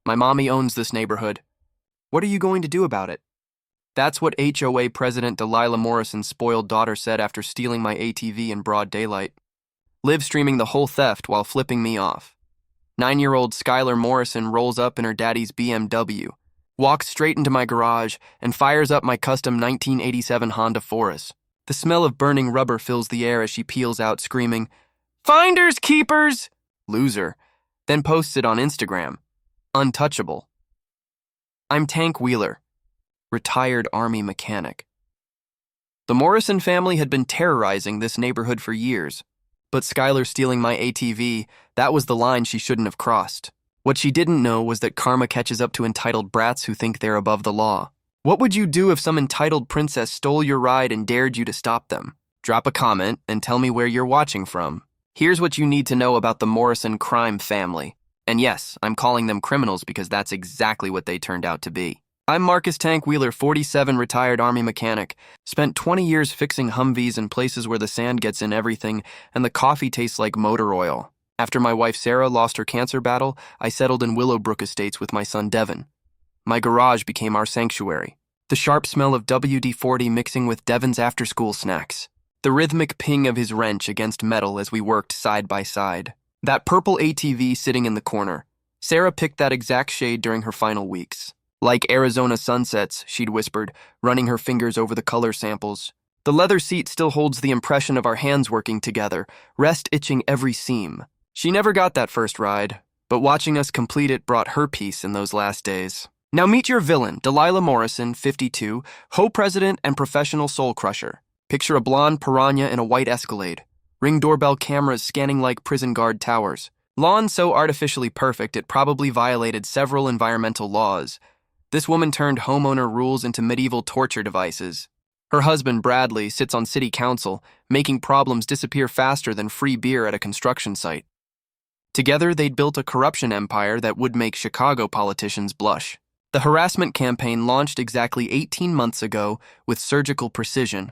My mommy owns this neighborhood. What are you going to do about it? That's what HOA President Delilah Morrison's spoiled daughter said after stealing my ATV in broad daylight, live streaming the whole theft while flipping me off. 9-year-old Skylar Morrison rolls up in her daddy's BMW, walks straight into my garage, and fires up my custom 1987 Honda Forest. The smell of burning rubber fills the air as she peels out, screaming, "Finders keepers!" Loser. Then posts it on Instagram. Untouchable. I'm Tank Wheeler, retired Army mechanic. The Morrison family had been terrorizing this neighborhood for years, but Skylar stealing my ATV, that was the line she shouldn't have crossed. What she didn't know was that karma catches up to entitled brats who think they're above the law. What would you do if some entitled princess stole your ride and dared you to stop them? Drop a comment and tell me where you're watching from. Here's what you need to know about the Morrison crime family. And yes, I'm calling them criminals because that's exactly what they turned out to be. I'm Marcus Tank Wheeler, 47, retired Army mechanic. Spent 20 years fixing Humvees in places where the sand gets in everything and the coffee tastes like motor oil. After my wife Sarah lost her cancer battle, I settled in Willowbrook Estates with my son Devin. My garage became our sanctuary. The sharp smell of WD-40 mixing with Devin's after-school snacks. The rhythmic ping of his wrench against metal as we worked side by side. That purple ATV sitting in the corner. Sarah picked that exact shade during her final weeks. Like Arizona sunsets, she'd whispered, running her fingers over the color samples. The leather seat still holds the impression of our hands working together, rest itching every seam. She never got that first ride, but watching us complete it brought her peace in those last days. Now meet your villain, Delilah Morrison, 52, HOA president and professional soul crusher. Picture a blonde piranha in a white Escalade. Ring doorbell cameras scanning like prison guard towers. Lawn so artificially perfect it probably violated several environmental laws. This woman turned homeowner rules into medieval torture devices. Her husband, Bradley, sits on city council, making problems disappear faster than free beer at a construction site. Together, they'd built a corruption empire that would make Chicago politicians blush. The harassment campaign launched exactly 18 months ago with surgical precision.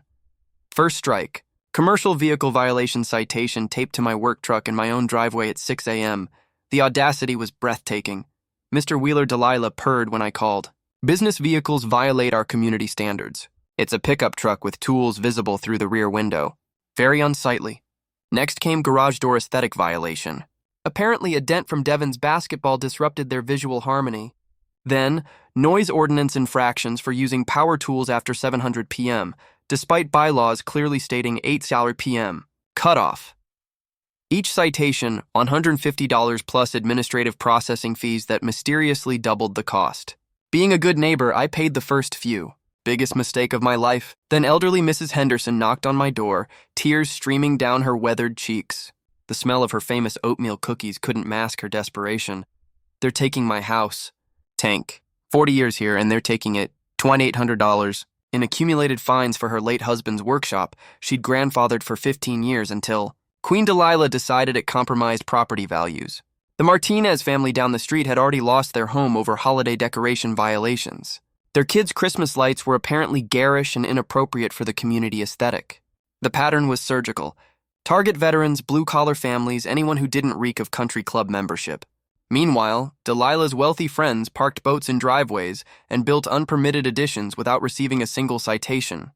First strike. Commercial vehicle violation citation taped to my work truck in my own driveway at 6 a.m. The audacity was breathtaking. Mr. Wheeler Delilah purred when I called. Business vehicles violate our community standards. It's a pickup truck with tools visible through the rear window. Very unsightly. Next came garage door aesthetic violation. Apparently a dent from Devin's basketball disrupted their visual harmony. Then, noise ordinance infractions for using power tools after 700 p.m., despite bylaws clearly stating 8 p.m. Cutoff. Each citation, $150 plus administrative processing fees that mysteriously doubled the cost. Being a good neighbor, I paid the first few. Biggest mistake of my life. Then elderly Mrs. Henderson knocked on my door, tears streaming down her weathered cheeks. The smell of her famous oatmeal cookies couldn't mask her desperation. They're taking my house. Tank. 40 years here and they're taking it. $2,800. In accumulated fines for her late husband's workshop, she'd grandfathered for 15 years until Queen Delilah decided it compromised property values. The Martinez family down the street had already lost their home over holiday decoration violations. Their kids' Christmas lights were apparently garish and inappropriate for the community aesthetic. The pattern was surgical. Target veterans, blue-collar families, anyone who didn't reek of country club membership. Meanwhile, Delilah's wealthy friends parked boats in driveways and built unpermitted additions without receiving a single citation.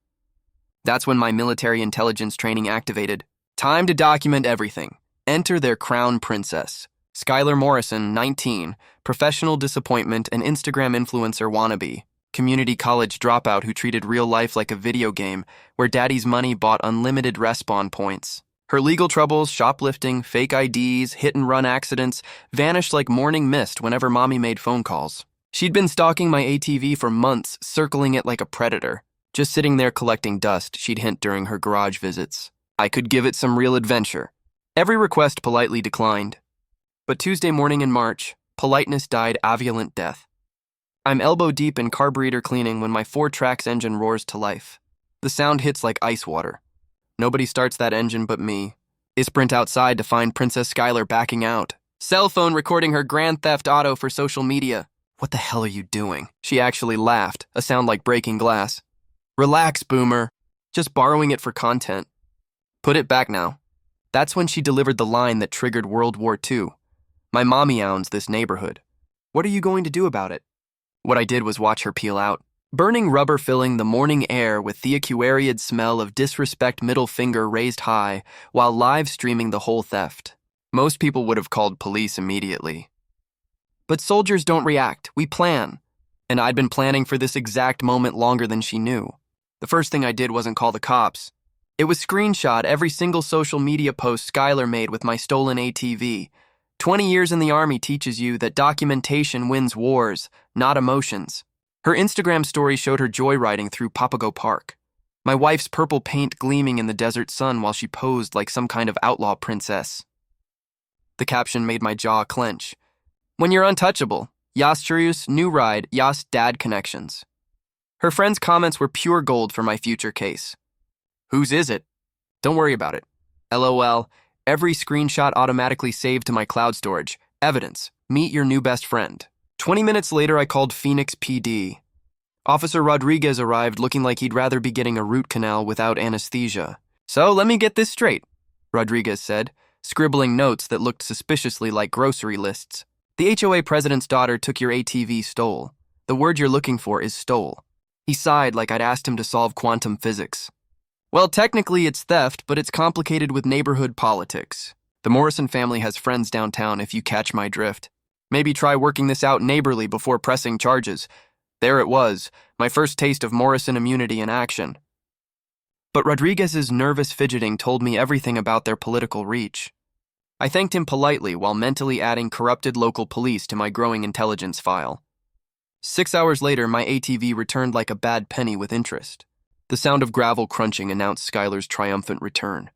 That's when my military intelligence training activated. Time to document everything. Enter their crown princess. Skylar Morrison, 19, professional disappointment and Instagram influencer wannabe. Community college dropout who treated real life like a video game where daddy's money bought unlimited respawn points. Her legal troubles, shoplifting, fake IDs, hit-and-run accidents vanished like morning mist whenever mommy made phone calls. She'd been stalking my ATV for months, circling it like a predator. Just sitting there collecting dust, she'd hint during her garage visits. I could give it some real adventure. Every request politely declined. But Tuesday morning in March, politeness died a violent death. I'm elbow-deep in carburetor cleaning when my 4-Trax engine roars to life. The sound hits like ice water. Nobody starts that engine but me. I sprint outside to find Princess Skylar backing out. Cell phone recording her Grand Theft Auto for social media. What the hell are you doing? She actually laughed, a sound like breaking glass. Relax, boomer. Just borrowing it for content. Put it back now. That's when she delivered the line that triggered World War II. My mommy owns this neighborhood. What are you going to do about it? What I did was watch her peel out. Burning rubber filling the morning air with the aquariid smell of disrespect, middle finger raised high, while live streaming the whole theft. Most people would have called police immediately. But soldiers don't react, we plan. And I'd been planning for this exact moment longer than she knew. The first thing I did wasn't call the cops. It was screenshot every single social media post Skylar made with my stolen ATV. 20 years in the Army teaches you that documentation wins wars, not emotions. Her Instagram story showed her joyriding through Papago Park. My wife's purple paint gleaming in the desert sun while she posed like some kind of outlaw princess. The caption made my jaw clench. When you're untouchable, Yas Churius, new ride, Yas dad connections. Her friends' comments were pure gold for my future case. Whose is it? Don't worry about it. LOL, every screenshot automatically saved to my cloud storage. Evidence, meet your new best friend. 20 minutes later, I called Phoenix PD. Officer Rodriguez arrived looking like he'd rather be getting a root canal without anesthesia. So let me get this straight, Rodriguez said, scribbling notes that looked suspiciously like grocery lists. The HOA president's daughter took your ATV stole. The word you're looking for is stole. He sighed like I'd asked him to solve quantum physics. Well, technically it's theft, but it's complicated with neighborhood politics. The Morrison family has friends downtown if you catch my drift. Maybe try working this out neighborly before pressing charges. There it was, my first taste of Morrison immunity in action. But Rodriguez's nervous fidgeting told me everything about their political reach. I thanked him politely while mentally adding corrupted local police to my growing intelligence file. 6 hours later, my ATV returned like a bad penny with interest. The sound of gravel crunching announced Skylar's triumphant return.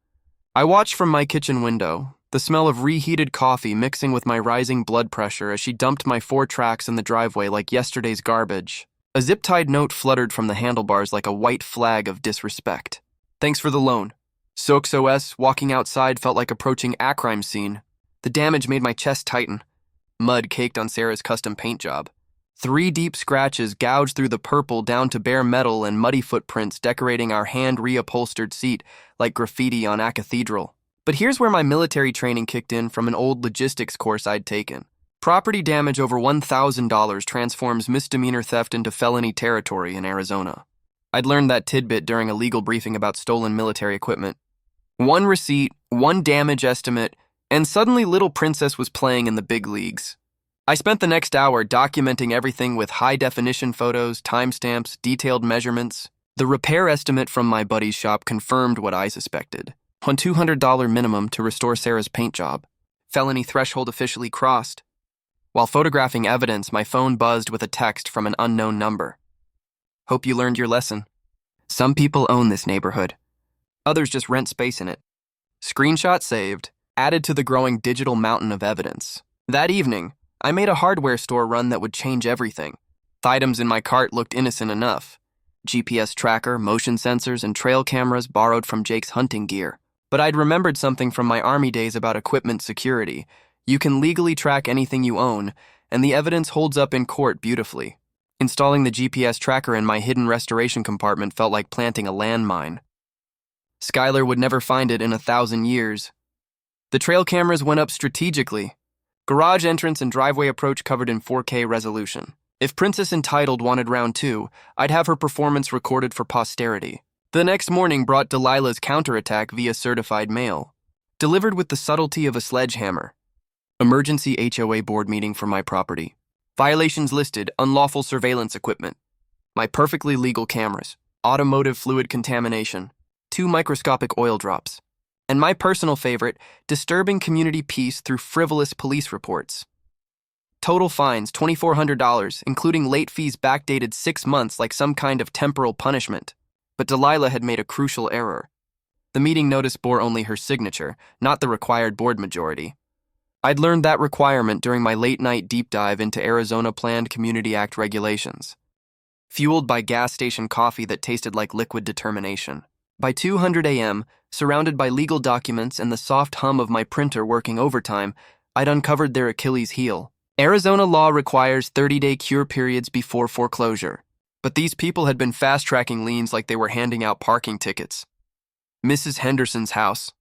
I watched from my kitchen window, the smell of reheated coffee mixing with my rising blood pressure as she dumped my 4 tracks in the driveway like yesterday's garbage. A zip-tied note fluttered from the handlebars like a white flag of disrespect. Thanks for the loan. SOX walking outside felt like approaching a crime scene. The damage made my chest tighten. Mud caked on Sarah's custom paint job. 3 deep scratches gouged through the purple down to bare metal and muddy footprints decorating our hand-reupholstered seat like graffiti on a cathedral. But here's where my military training kicked in from an old logistics course I'd taken. Property damage over $1,000 transforms misdemeanor theft into felony territory in Arizona. I'd learned that tidbit during a legal briefing about stolen military equipment. 1 receipt, 1 damage estimate, and suddenly Little Princess was playing in the big leagues. I spent the next hour documenting everything with high-definition photos, timestamps, detailed measurements. The repair estimate from my buddy's shop confirmed what I suspected. On $200 minimum to restore Sarah's paint job. Felony threshold officially crossed. While photographing evidence, my phone buzzed with a text from an unknown number. Hope you learned your lesson. Some people own this neighborhood. Others just rent space in it. Screenshot saved, added to the growing digital mountain of evidence. That evening, I made a hardware store run that would change everything. The items in my cart looked innocent enough. GPS tracker, motion sensors, and trail cameras borrowed from Jake's hunting gear. But I'd remembered something from my Army days about equipment security. You can legally track anything you own, and the evidence holds up in court beautifully. Installing the GPS tracker in my hidden restoration compartment felt like planting a landmine. Skylar would never find it in 1,000 years. The trail cameras went up strategically. Garage entrance and driveway approach covered in 4K resolution. If Princess Entitled wanted round 2, I'd have her performance recorded for posterity. The next morning brought Delilah's counterattack via certified mail, delivered with the subtlety of a sledgehammer. Emergency HOA board meeting for my property. Violations listed, unlawful surveillance equipment. My perfectly legal cameras, automotive fluid contamination, 2 microscopic oil drops. And my personal favorite, disturbing community peace through frivolous police reports. Total fines, $2,400, including late fees backdated 6 months like some kind of temporal punishment. But Delilah had made a crucial error. The meeting notice bore only her signature, not the required board majority. I'd learned that requirement during my late-night deep dive into Arizona Planned Community Act regulations. Fueled by gas station coffee that tasted like liquid determination. By 2:00 a.m., surrounded by legal documents and the soft hum of my printer working overtime, I'd uncovered their Achilles heel. Arizona law requires 30-day cure periods before foreclosure. But these people had been fast-tracking liens like they were handing out parking tickets. Mrs. Henderson's house,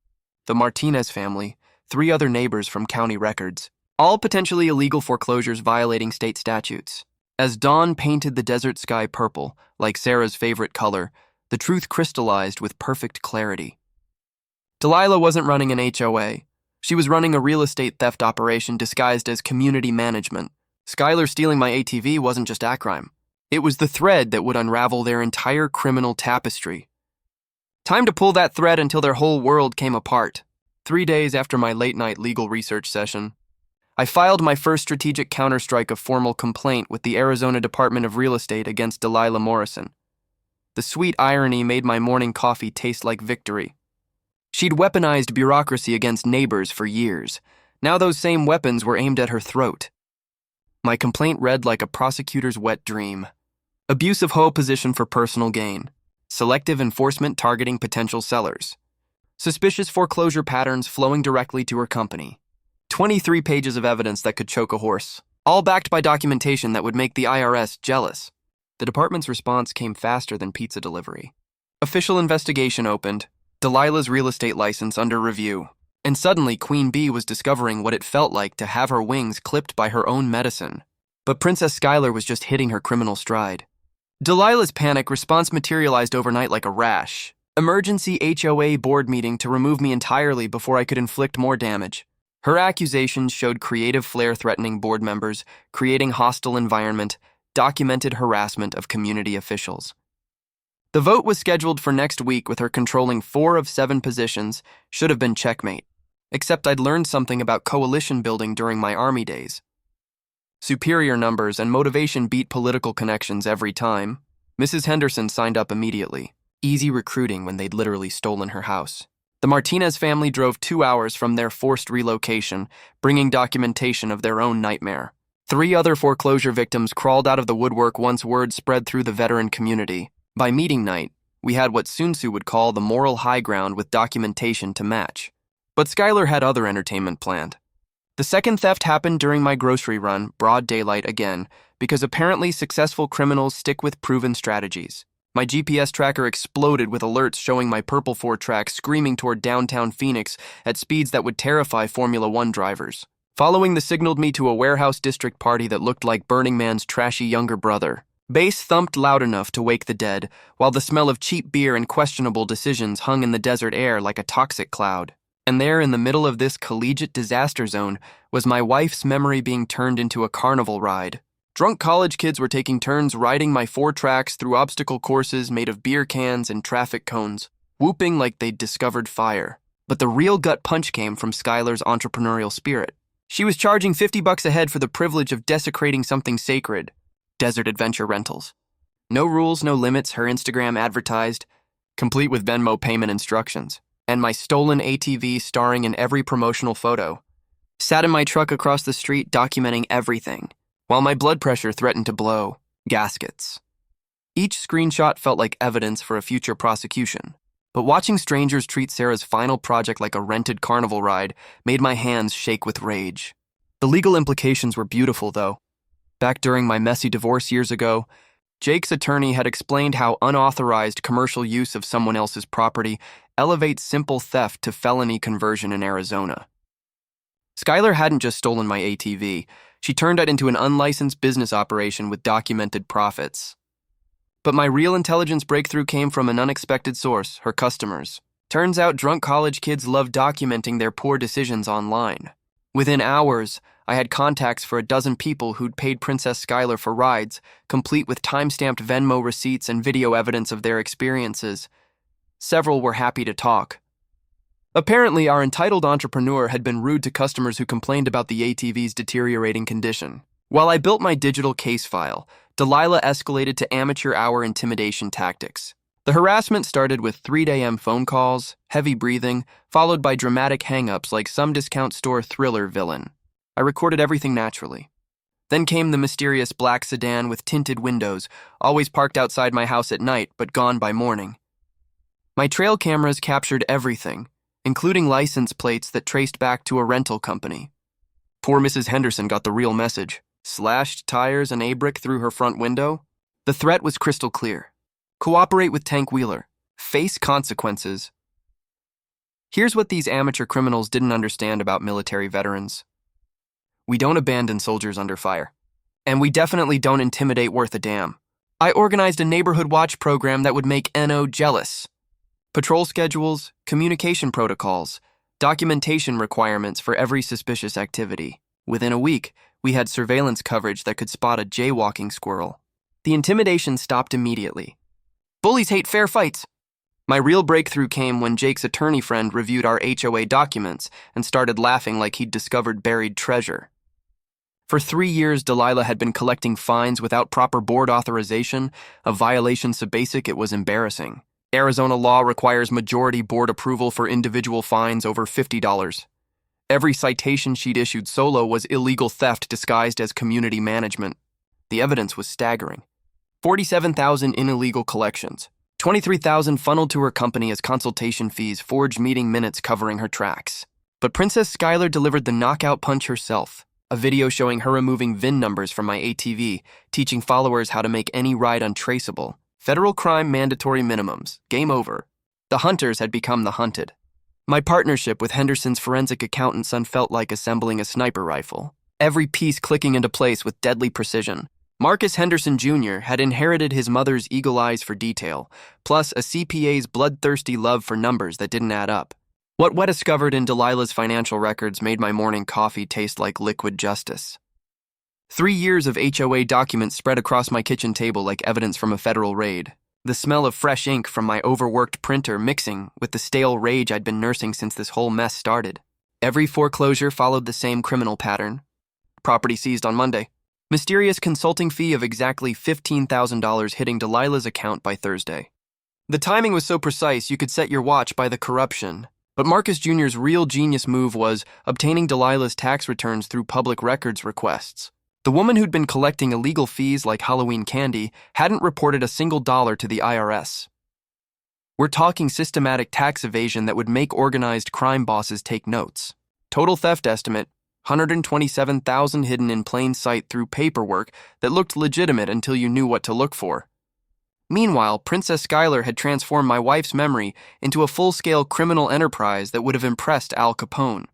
the Martinez family, 3 other neighbors from county records, All potentially illegal foreclosures violating state statutes. As dawn painted the desert sky purple, like Sarah's favorite color, the truth crystallized with perfect clarity. Delilah wasn't running an HOA. She was running a real estate theft operation disguised as community management. Skylar stealing my ATV wasn't just a crime. It was the thread that would unravel their entire criminal tapestry. Time to pull that thread until their whole world came apart. 3 days after my late-night legal research session, I filed my first strategic counterstrike of formal complaint with the Arizona Department of Real Estate against Delilah Morrison. The sweet irony made my morning coffee taste like victory. She'd weaponized bureaucracy against neighbors for years. Now those same weapons were aimed at her throat. My complaint read like a prosecutor's wet dream. Abuse of HOA position for personal gain. Selective enforcement targeting potential sellers. Suspicious foreclosure patterns flowing directly to her company. 23 pages of evidence that could choke a horse, all backed by documentation that would make the IRS jealous. The department's response came faster than pizza delivery. Official investigation opened, Delilah's real estate license under review, and suddenly Queen Bee was discovering what it felt like to have her wings clipped by her own medicine. But Princess Skylar was just hitting her criminal stride. Delilah's panic response materialized overnight like a rash. Emergency HOA board meeting to remove me entirely before I could inflict more damage. Her accusations showed creative flair threatening board members, creating hostile environment, documented harassment of community officials. The vote was scheduled for next week with her controlling 4 of 7 positions, should have been checkmate. Except I'd learned something about coalition building during my Army days. Superior numbers and motivation beat political connections every time. Mrs. Henderson signed up immediately. Easy recruiting when they'd literally stolen her house. The Martinez family drove 2 hours from their forced relocation, bringing documentation of their own nightmare. 3 other foreclosure victims crawled out of the woodwork once word spread through the veteran community. By meeting night, we had what Sun Tzu would call the moral high ground with documentation to match. But Skylar had other entertainment planned. The second theft happened during my grocery run, broad daylight again, because apparently successful criminals stick with proven strategies. My GPS tracker exploded with alerts showing my purple Ford track screaming toward downtown Phoenix at speeds that would terrify Formula One drivers. Following the signaled me to a warehouse district party that looked like Burning Man's trashy younger brother. Bass thumped loud enough to wake the dead, while the smell of cheap beer and questionable decisions hung in the desert air like a toxic cloud. And there, in the middle of this collegiate disaster zone, was my wife's memory being turned into a carnival ride. Drunk college kids were taking turns riding my 4 tracks through obstacle courses made of beer cans and traffic cones, whooping like they'd discovered fire. But the real gut punch came from Skylar's entrepreneurial spirit. She was charging $50 a head for the privilege of desecrating something sacred. Desert adventure rentals. No rules, no limits, her Instagram advertised, complete with Venmo payment instructions. And my stolen ATV starring in every promotional photo. Sat in my truck across the street documenting everything, while my blood pressure threatened to blow. Gaskets. Each screenshot felt like evidence for a future prosecution. But watching strangers treat Sarah's final project like a rented carnival ride made my hands shake with rage. The legal implications were beautiful, though. Back during my messy divorce years ago, Jake's attorney had explained how unauthorized commercial use of someone else's property elevates simple theft to felony conversion in Arizona. Skylar hadn't just stolen my ATV, she turned it into an unlicensed business operation with documented profits. But my real intelligence breakthrough came from an unexpected source, her customers. Turns out drunk college kids love documenting their poor decisions online. Within hours, I had contacts for a dozen people who'd paid Princess Skylar for rides, complete with time-stamped Venmo receipts and video evidence of their experiences. Several were happy to talk. Apparently, our entitled entrepreneur had been rude to customers who complained about the ATV's deteriorating condition. While I built my digital case file, Delilah escalated to amateur-hour intimidation tactics. The harassment started with 3 a.m. phone calls, heavy breathing, followed by dramatic hang-ups like some discount store thriller villain. I recorded everything naturally. Then came the mysterious black sedan with tinted windows, always parked outside my house at night but gone by morning. My trail cameras captured everything, including license plates that traced back to a rental company. Poor Mrs. Henderson got the real message. Slashed tires and a-brick through her front window? The threat was crystal clear. Cooperate with Tank Wheeler. Face consequences. Here's what these amateur criminals didn't understand about military veterans. We don't abandon soldiers under fire. And we definitely don't intimidate worth a damn. I organized a neighborhood watch program that would make NO jealous. Patrol schedules, communication protocols, documentation requirements for every suspicious activity. Within a week, we had surveillance coverage that could spot a jaywalking squirrel. The intimidation stopped immediately. Bullies hate fair fights. My real breakthrough came when Jake's attorney friend reviewed our HOA documents and started laughing like he'd discovered buried treasure. For 3 years, Delilah had been collecting fines without proper board authorization, a violation so basic it was embarrassing. Arizona law requires majority board approval for individual fines over $50. Every citation she'd issued solo was illegal theft disguised as community management. The evidence was staggering. 47,000 in illegal collections. 23,000 funneled to her company as consultation fees, forged meeting minutes covering her tracks. But Princess Schuyler delivered the knockout punch herself. A video showing her removing VIN numbers from my ATV, teaching followers how to make any ride untraceable. Federal crime mandatory minimums. Game over. The hunters had become the hunted. My partnership with Henderson's forensic accountant son felt like assembling a sniper rifle. Every piece clicking into place with deadly precision. Marcus Henderson Jr. had inherited his mother's eagle eyes for detail, plus a CPA's bloodthirsty love for numbers that didn't add up. What we discovered in Delilah's financial records made my morning coffee taste like liquid justice. 3 years of HOA documents spread across my kitchen table like evidence from a federal raid. The smell of fresh ink from my overworked printer mixing with the stale rage I'd been nursing since this whole mess started. Every foreclosure followed the same criminal pattern. Property seized on Monday. Mysterious consulting fee of exactly $15,000 hitting Delilah's account by Thursday. The timing was so precise you could set your watch by the corruption. But Marcus Jr.'s real genius move was obtaining Delilah's tax returns through public records requests. The woman who'd been collecting illegal fees like Halloween candy hadn't reported a single dollar to the IRS. We're talking systematic tax evasion that would make organized crime bosses take notes. Total theft estimate, $127,000 hidden in plain sight through paperwork that looked legitimate until you knew what to look for. Meanwhile, Princess Schuyler had transformed my wife's memory into a full-scale criminal enterprise that would have impressed Al Capone.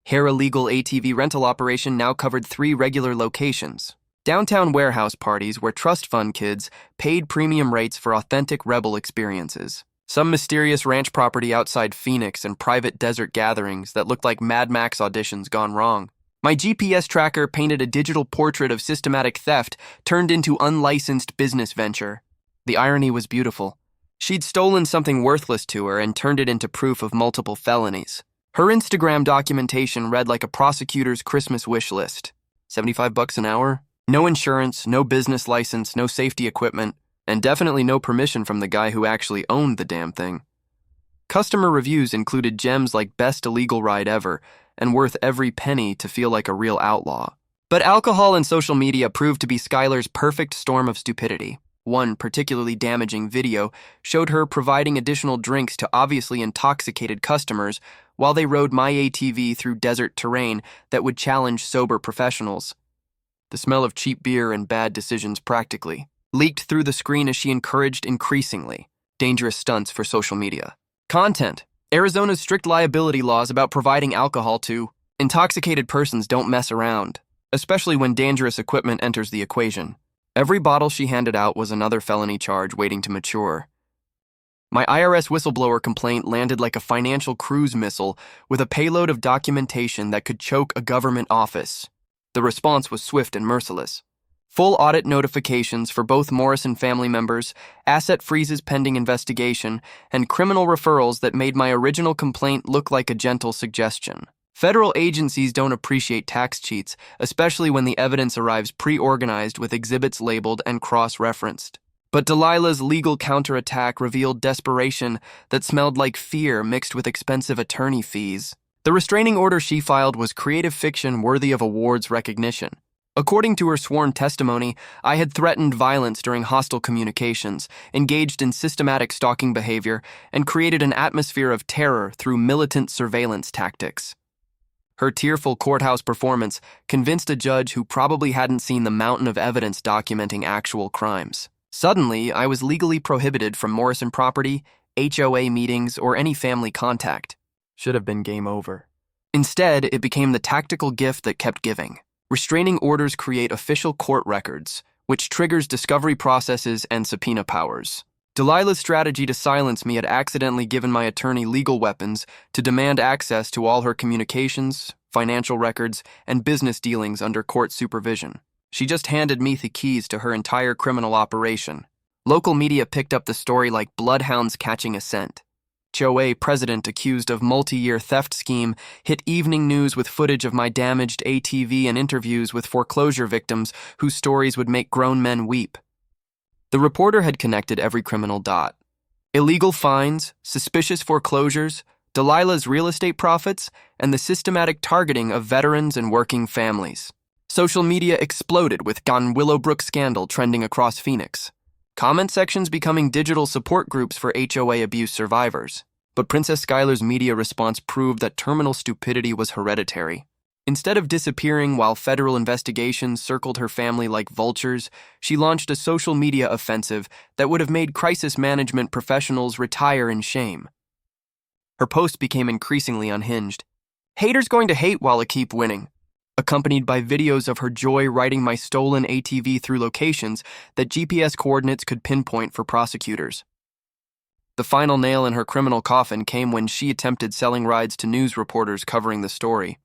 Her illegal ATV rental operation now covered 3 regular locations. Downtown warehouse parties where trust fund kids paid premium rates for authentic rebel experiences. Some mysterious ranch property outside Phoenix and private desert gatherings that looked like Mad Max auditions gone wrong. My GPS tracker painted a digital portrait of systematic theft turned into unlicensed business venture. The irony was beautiful. She'd stolen something worthless to her and turned it into proof of multiple felonies. Her Instagram documentation read like a prosecutor's Christmas wish list. $75 an hour? No insurance, no business license, no safety equipment, and definitely no permission from the guy who actually owned the damn thing. Customer reviews included gems like best illegal ride ever and worth every penny to feel like a real outlaw. But alcohol and social media proved to be Schuyler's perfect storm of stupidity. One particularly damaging video showed her providing additional drinks to obviously intoxicated customers while they rode my ATV through desert terrain that would challenge sober professionals. The smell of cheap beer and bad decisions practically leaked through the screen as she encouraged increasingly dangerous stunts for social media. Content. Arizona's strict liability laws about providing alcohol to intoxicated persons don't mess around, especially when dangerous equipment enters the equation. Every bottle she handed out was another felony charge waiting to mature. My IRS whistleblower complaint landed like a financial cruise missile with a payload of documentation that could choke a government office. The response was swift and merciless. Full audit notifications for both Morrison family members, asset freezes pending investigation, and criminal referrals that made my original complaint look like a gentle suggestion. Federal agencies don't appreciate tax cheats, especially when the evidence arrives pre-organized with exhibits labeled and cross-referenced. But Delilah's legal counterattack revealed desperation that smelled like fear mixed with expensive attorney fees. The restraining order she filed was creative fiction worthy of awards recognition. According to her sworn testimony, I had threatened violence during hostile communications, engaged in systematic stalking behavior, and created an atmosphere of terror through militant surveillance tactics. Her tearful courthouse performance convinced a judge who probably hadn't seen the mountain of evidence documenting actual crimes. Suddenly, I was legally prohibited from Morrison property, HOA meetings, or any family contact. Should have been game over. Instead, it became the tactical gift that kept giving. Restraining orders create official court records, which triggers discovery processes and subpoena powers. Delilah's strategy to silence me had accidentally given my attorney legal weapons to demand access to all her communications, financial records, and business dealings under court supervision. She just handed me the keys to her entire criminal operation. Local media picked up the story like bloodhounds catching a scent. HOA president accused of multi-year theft scheme hit evening news with footage of my damaged ATV and interviews with foreclosure victims whose stories would make grown men weep. The reporter had connected every criminal dot. Illegal fines, suspicious foreclosures, Delilah's real estate profits, and the systematic targeting of veterans and working families. Social media exploded with Gone Willowbrook scandal trending across Phoenix. Comment sections becoming digital support groups for HOA abuse survivors. But Princess Skylar's media response proved that terminal stupidity was hereditary. Instead of disappearing while federal investigations circled her family like vultures, she launched a social media offensive that would have made crisis management professionals retire in shame. Her posts became increasingly unhinged. Haters going to hate while I keep winning, accompanied by videos of her joy riding my stolen ATV through locations that GPS coordinates could pinpoint for prosecutors. The final nail in her criminal coffin came when she attempted selling rides to news reporters covering the story.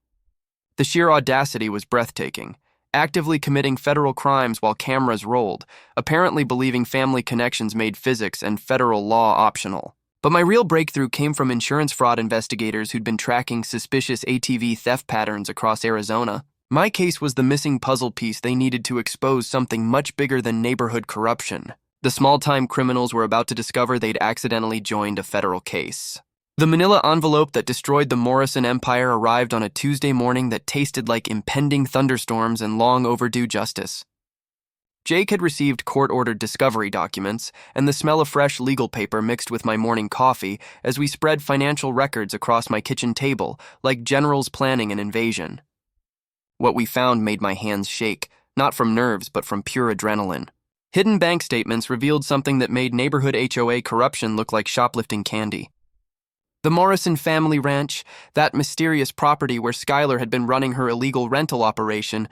The sheer audacity was breathtaking, actively committing federal crimes while cameras rolled, apparently believing family connections made physics and federal law optional. But my real breakthrough came from insurance fraud investigators who'd been tracking suspicious ATV theft patterns across Arizona. My case was the missing puzzle piece they needed to expose something much bigger than neighborhood corruption. The small-time criminals were about to discover they'd accidentally joined a federal case. The manila envelope that destroyed the Morrison empire arrived on a Tuesday morning that tasted like impending thunderstorms and long overdue justice. Jake had received court-ordered discovery documents, and the smell of fresh legal paper mixed with my morning coffee as we spread financial records across my kitchen table, like generals planning an invasion. What we found made my hands shake, not from nerves but from pure adrenaline. Hidden bank statements revealed something that made neighborhood HOA corruption look like shoplifting candy. The Morrison family ranch, that mysterious property where Skylar had been running her illegal rental operation,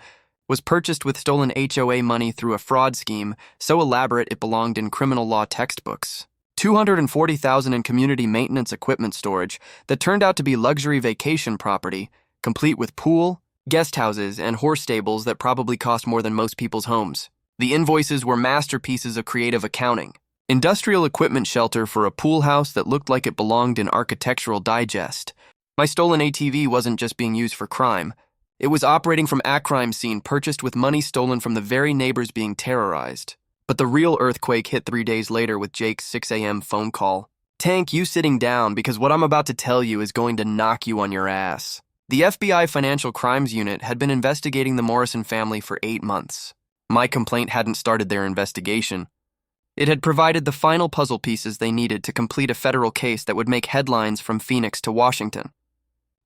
was purchased with stolen HOA money through a fraud scheme so elaborate it belonged in criminal law textbooks. $240,000 in community maintenance equipment storage that turned out to be luxury vacation property, complete with pool, guest houses, and horse stables that probably cost more than most people's homes. The invoices were masterpieces of creative accounting. Industrial equipment shelter for a pool house that looked like it belonged in Architectural Digest. My stolen ATV wasn't just being used for crime. It was operating from a crime scene purchased with money stolen from the very neighbors being terrorized. But the real earthquake hit 3 days later with Jake's 6 a.m. phone call. Tank, you sitting down because what I'm about to tell you is going to knock you on your ass. The FBI Financial Crimes Unit had been investigating the Morrison family for 8 months. My complaint hadn't started their investigation. It had provided the final puzzle pieces they needed to complete a federal case that would make headlines from Phoenix to Washington.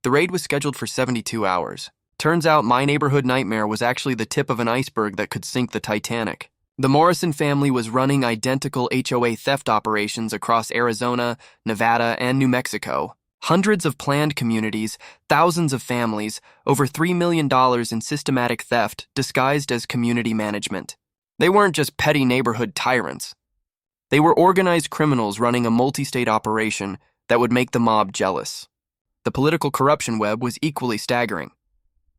The raid was scheduled for 72 hours. Turns out my neighborhood nightmare was actually the tip of an iceberg that could sink the Titanic. The Morrison family was running identical HOA theft operations across Arizona, Nevada, and New Mexico. Hundreds of planned communities, thousands of families, over $3 million in systematic theft disguised as community management. They weren't just petty neighborhood tyrants. They were organized criminals running a multi-state operation that would make the mob jealous. The political corruption web was equally staggering.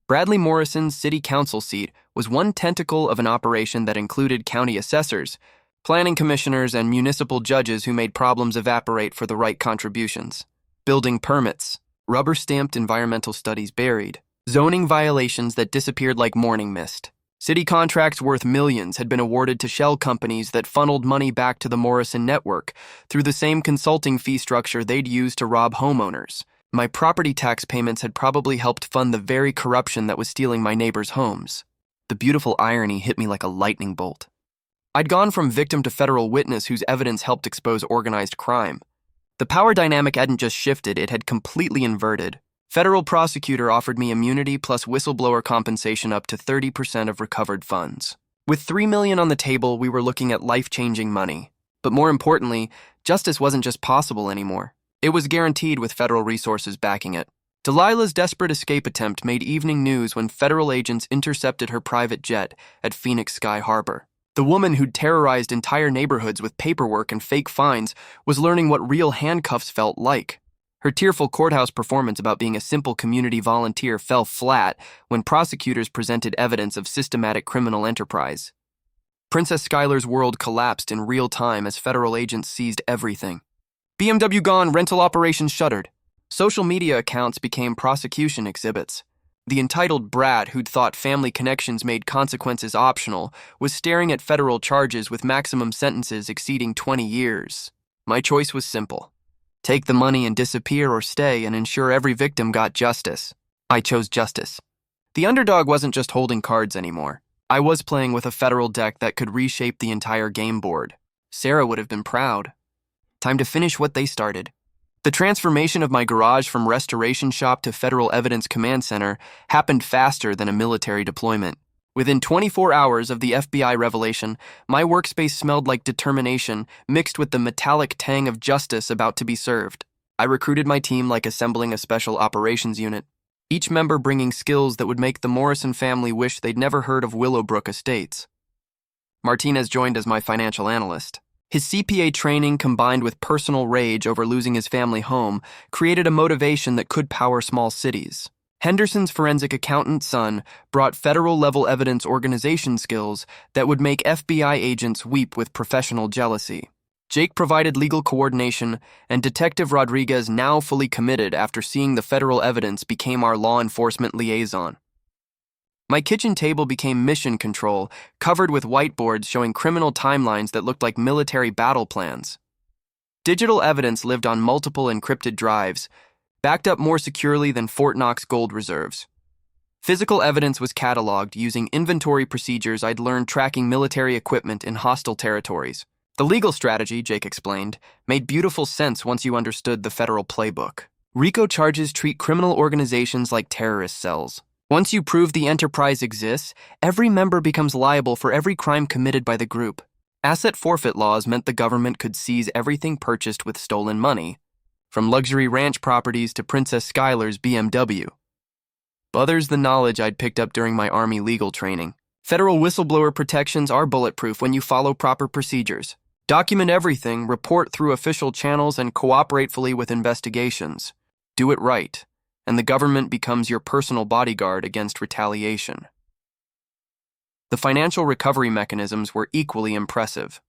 Bradley Morrison's city council seat was one tentacle of an operation that included county assessors, planning commissioners, and municipal judges who made problems evaporate for the right contributions. Building permits, rubber-stamped environmental studies buried, zoning violations that disappeared like morning mist. City contracts worth millions had been awarded to shell companies that funneled money back to the Morrison network through the same consulting fee structure they'd used to rob homeowners. My property tax payments had probably helped fund the very corruption that was stealing my neighbors' homes. The beautiful irony hit me like a lightning bolt. I'd gone from victim to federal witness whose evidence helped expose organized crime. The power dynamic hadn't just shifted, it had completely inverted. Federal prosecutor offered me immunity plus whistleblower compensation up to 30% of recovered funds. With $3 million on the table, we were looking at life-changing money. But more importantly, justice wasn't just possible anymore. It was guaranteed with federal resources backing it. Delilah's desperate escape attempt made evening news when federal agents intercepted her private jet at Phoenix Sky Harbor. The woman who'd terrorized entire neighborhoods with paperwork and fake fines was learning what real handcuffs felt like. Her tearful courthouse performance about being a simple community volunteer fell flat when prosecutors presented evidence of systematic criminal enterprise. Princess Skylar's world collapsed in real time as federal agents seized everything. BMW gone, rental operations shuttered. Social media accounts became prosecution exhibits. The entitled brat who'd thought family connections made consequences optional was staring at federal charges with maximum sentences exceeding 20 years. My choice was simple. Take the money and disappear, or stay and ensure every victim got justice. I chose justice. The underdog wasn't just holding cards anymore. I was playing with a federal deck that could reshape the entire game board. Sarah would have been proud. Time to finish what they started. The transformation of my garage from restoration shop to Federal Evidence Command Center happened faster than a military deployment. Within 24 hours of the FBI revelation, my workspace smelled like determination mixed with the metallic tang of justice about to be served. I recruited my team like assembling a special operations unit, each member bringing skills that would make the Morrison family wish they'd never heard of Willowbrook Estates. Martinez joined as my financial analyst. His CPA training combined with personal rage over losing his family home created a motivation that could power small cities. Henderson's forensic accountant son brought federal-level evidence organization skills that would make FBI agents weep with professional jealousy. Jake provided legal coordination, and Detective Rodriguez, now fully committed after seeing the federal evidence, became our law enforcement liaison. My kitchen table became mission control, covered with whiteboards showing criminal timelines that looked like military battle plans. Digital evidence lived on multiple encrypted drives, backed up more securely than Fort Knox gold reserves. Physical evidence was cataloged using inventory procedures I'd learned tracking military equipment in hostile territories. The legal strategy, Jake explained, made beautiful sense once you understood the federal playbook. RICO charges treat criminal organizations like terrorist cells. Once you prove the enterprise exists, every member becomes liable for every crime committed by the group. Asset forfeit laws meant the government could seize everything purchased with stolen money, from luxury ranch properties to Princess Skylar's BMW. Others the knowledge I'd picked up during my Army legal training. Federal whistleblower protections are bulletproof when you follow proper procedures. Document everything, report through official channels, and cooperate fully with investigations. Do it right, and the government becomes your personal bodyguard against retaliation. The financial recovery mechanisms were equally impressive.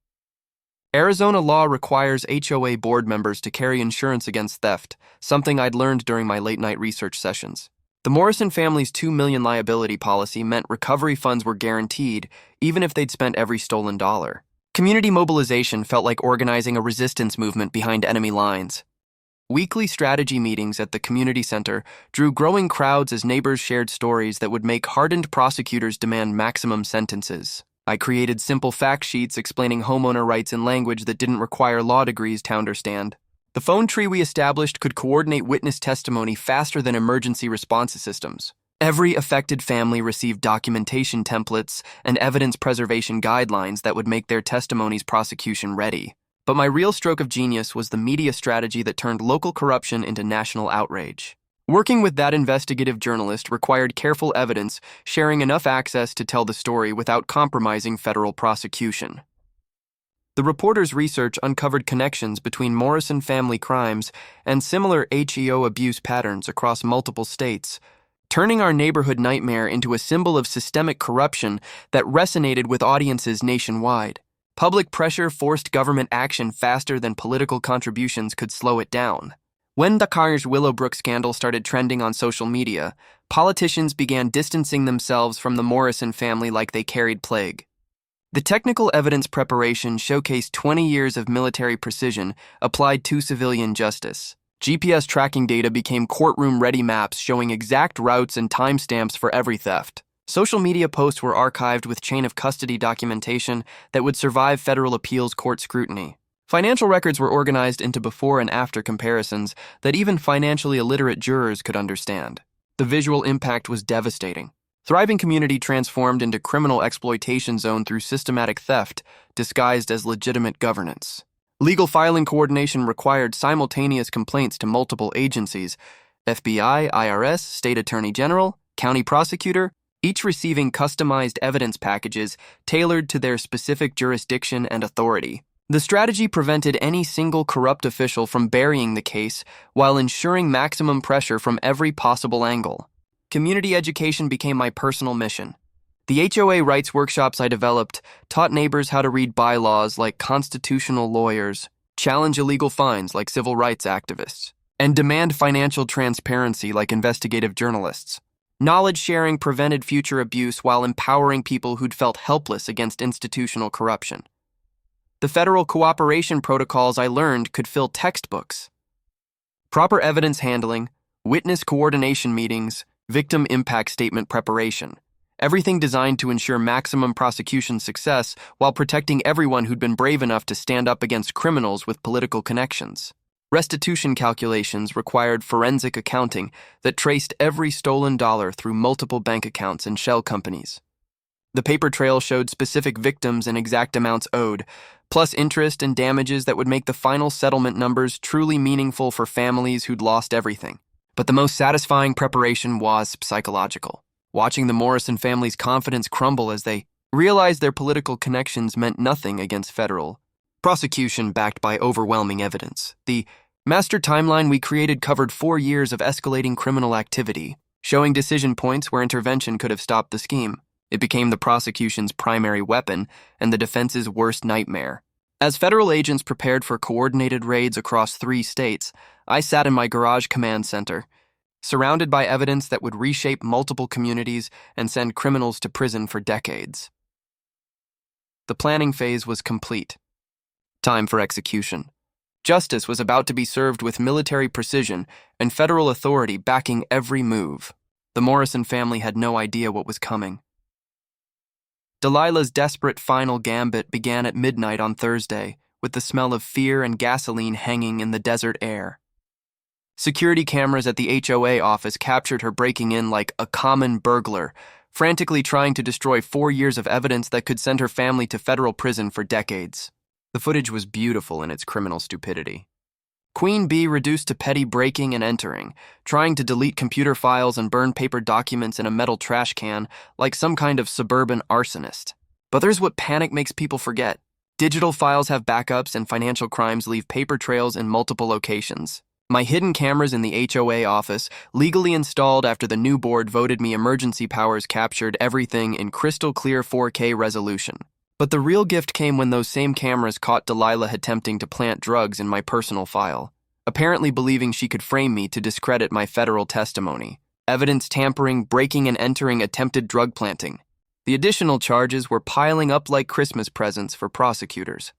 Arizona law requires HOA board members to carry insurance against theft, something I'd learned during my late-night research sessions. The Morrison family's $2 million liability policy meant recovery funds were guaranteed, even if they'd spent every stolen dollar. Community mobilization felt like organizing a resistance movement behind enemy lines. Weekly strategy meetings at the community center drew growing crowds as neighbors shared stories that would make hardened prosecutors demand maximum sentences. I created simple fact sheets explaining homeowner rights in language that didn't require law degrees to understand. The phone tree we established could coordinate witness testimony faster than emergency response systems. Every affected family received documentation templates and evidence preservation guidelines that would make their testimonies prosecution ready. But my real stroke of genius was the media strategy that turned local corruption into national outrage. Working with that investigative journalist required careful evidence, sharing enough access to tell the story without compromising federal prosecution. The reporter's research uncovered connections between Morrison family crimes and similar HEO abuse patterns across multiple states, turning our neighborhood nightmare into a symbol of systemic corruption that resonated with audiences nationwide. Public pressure forced government action faster than political contributions could slow it down. When Dakar's Willowbrook scandal started trending on social media, politicians began distancing themselves from the Morrison family like they carried plague. The technical evidence preparation showcased 20 years of military precision applied to civilian justice. GPS tracking data became courtroom-ready maps showing exact routes and timestamps for every theft. Social media posts were archived with chain-of-custody documentation that would survive federal appeals court scrutiny. Financial records were organized into before and after comparisons that even financially illiterate jurors could understand. The visual impact was devastating. Thriving community transformed into criminal exploitation zone through systematic theft, disguised as legitimate governance. Legal filing coordination required simultaneous complaints to multiple agencies, FBI, IRS, state attorney general, county prosecutor, each receiving customized evidence packages tailored to their specific jurisdiction and authority. The strategy prevented any single corrupt official from burying the case while ensuring maximum pressure from every possible angle. Community education became my personal mission. The HOA rights workshops I developed taught neighbors how to read bylaws like constitutional lawyers, challenge illegal fines like civil rights activists, and demand financial transparency like investigative journalists. Knowledge sharing prevented future abuse while empowering people who'd felt helpless against institutional corruption. The federal cooperation protocols I learned could fill textbooks. Proper evidence handling, witness coordination meetings, victim impact statement preparation. Everything designed to ensure maximum prosecution success while protecting everyone who'd been brave enough to stand up against criminals with political connections. Restitution calculations required forensic accounting that traced every stolen dollar through multiple bank accounts and shell companies. The paper trail showed specific victims and exact amounts owed, plus interest and damages that would make the final settlement numbers truly meaningful for families who'd lost everything. But the most satisfying preparation was psychological. Watching the Morrison family's confidence crumble as they realized their political connections meant nothing against federal prosecution backed by overwhelming evidence. The master timeline we created covered 4 years of escalating criminal activity, showing decision points where intervention could have stopped the scheme. It became the prosecution's primary weapon and the defense's worst nightmare. As federal agents prepared for coordinated raids across 3 states, I sat in my garage command center, surrounded by evidence that would reshape multiple communities and send criminals to prison for decades. The planning phase was complete. Time for execution. Justice was about to be served with military precision and federal authority backing every move. The Morrison family had no idea what was coming. Delilah's desperate final gambit began at midnight on Thursday, with the smell of fear and gasoline hanging in the desert air. Security cameras at the HOA office captured her breaking in like a common burglar, frantically trying to destroy 4 years of evidence that could send her family to federal prison for decades. The footage was beautiful in its criminal stupidity. Queen Bee reduced to petty breaking and entering, trying to delete computer files and burn paper documents in a metal trash can like some kind of suburban arsonist. But there's what panic makes people forget. Digital files have backups and financial crimes leave paper trails in multiple locations. My hidden cameras in the HOA office, legally installed after the new board voted me emergency powers, captured everything in crystal clear 4K resolution. But the real gift came when those same cameras caught Delilah attempting to plant drugs in my personal file, apparently believing she could frame me to discredit my federal testimony. Evidence tampering, breaking and entering, attempted drug planting. The additional charges were piling up like Christmas presents for prosecutors.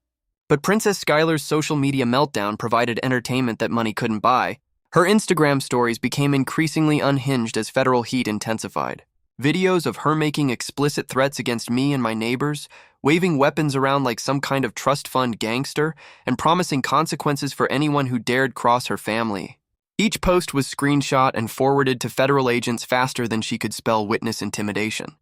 But Princess Skylar's social media meltdown provided entertainment that money couldn't buy. Her Instagram stories became increasingly unhinged as federal heat intensified. Videos of her making explicit threats against me and my neighbors, waving weapons around like some kind of trust fund gangster, and promising consequences for anyone who dared cross her family. Each post was screenshot and forwarded to federal agents faster than she could spell witness intimidation.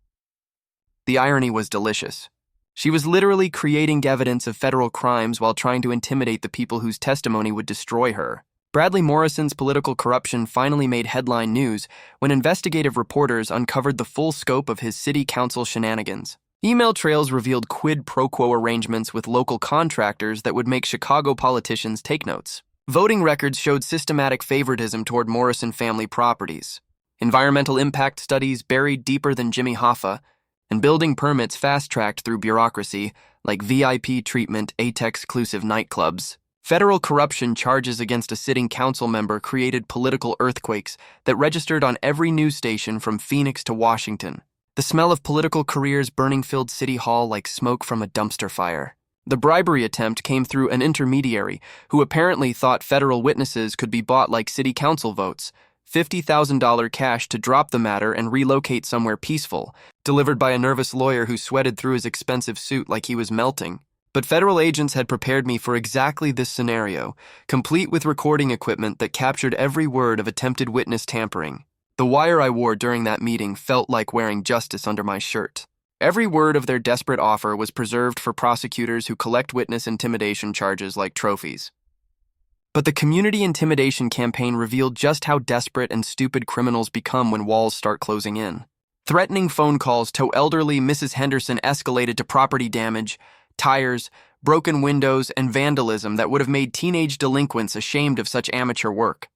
The irony was delicious. She was literally creating evidence of federal crimes while trying to intimidate the people whose testimony would destroy her. Bradley Morrison's political corruption finally made headline news when investigative reporters uncovered the full scope of his city council shenanigans. Email trails revealed quid pro quo arrangements with local contractors that would make Chicago politicians take notes. Voting records showed systematic favoritism toward Morrison family properties. Environmental impact studies buried deeper than Jimmy Hoffa, and building permits fast-tracked through bureaucracy like VIP treatment, ATEX-exclusive nightclubs. Federal corruption charges against a sitting council member created political earthquakes that registered on every news station from Phoenix to Washington. The smell of political careers burning filled City Hall like smoke from a dumpster fire. The bribery attempt came through an intermediary who apparently thought federal witnesses could be bought like city council votes. $50,000 cash to drop the matter and relocate somewhere peaceful, delivered by a nervous lawyer who sweated through his expensive suit like he was melting. But federal agents had prepared me for exactly this scenario, complete with recording equipment that captured every word of attempted witness tampering. The wire I wore during that meeting felt like wearing justice under my shirt. Every word of their desperate offer was preserved for prosecutors who collect witness intimidation charges like trophies. But the community intimidation campaign revealed just how desperate and stupid criminals become when walls start closing in. Threatening phone calls to elderly Mrs. Henderson escalated to property damage, tires, broken windows, and vandalism that would have made teenage delinquents ashamed of such amateur work.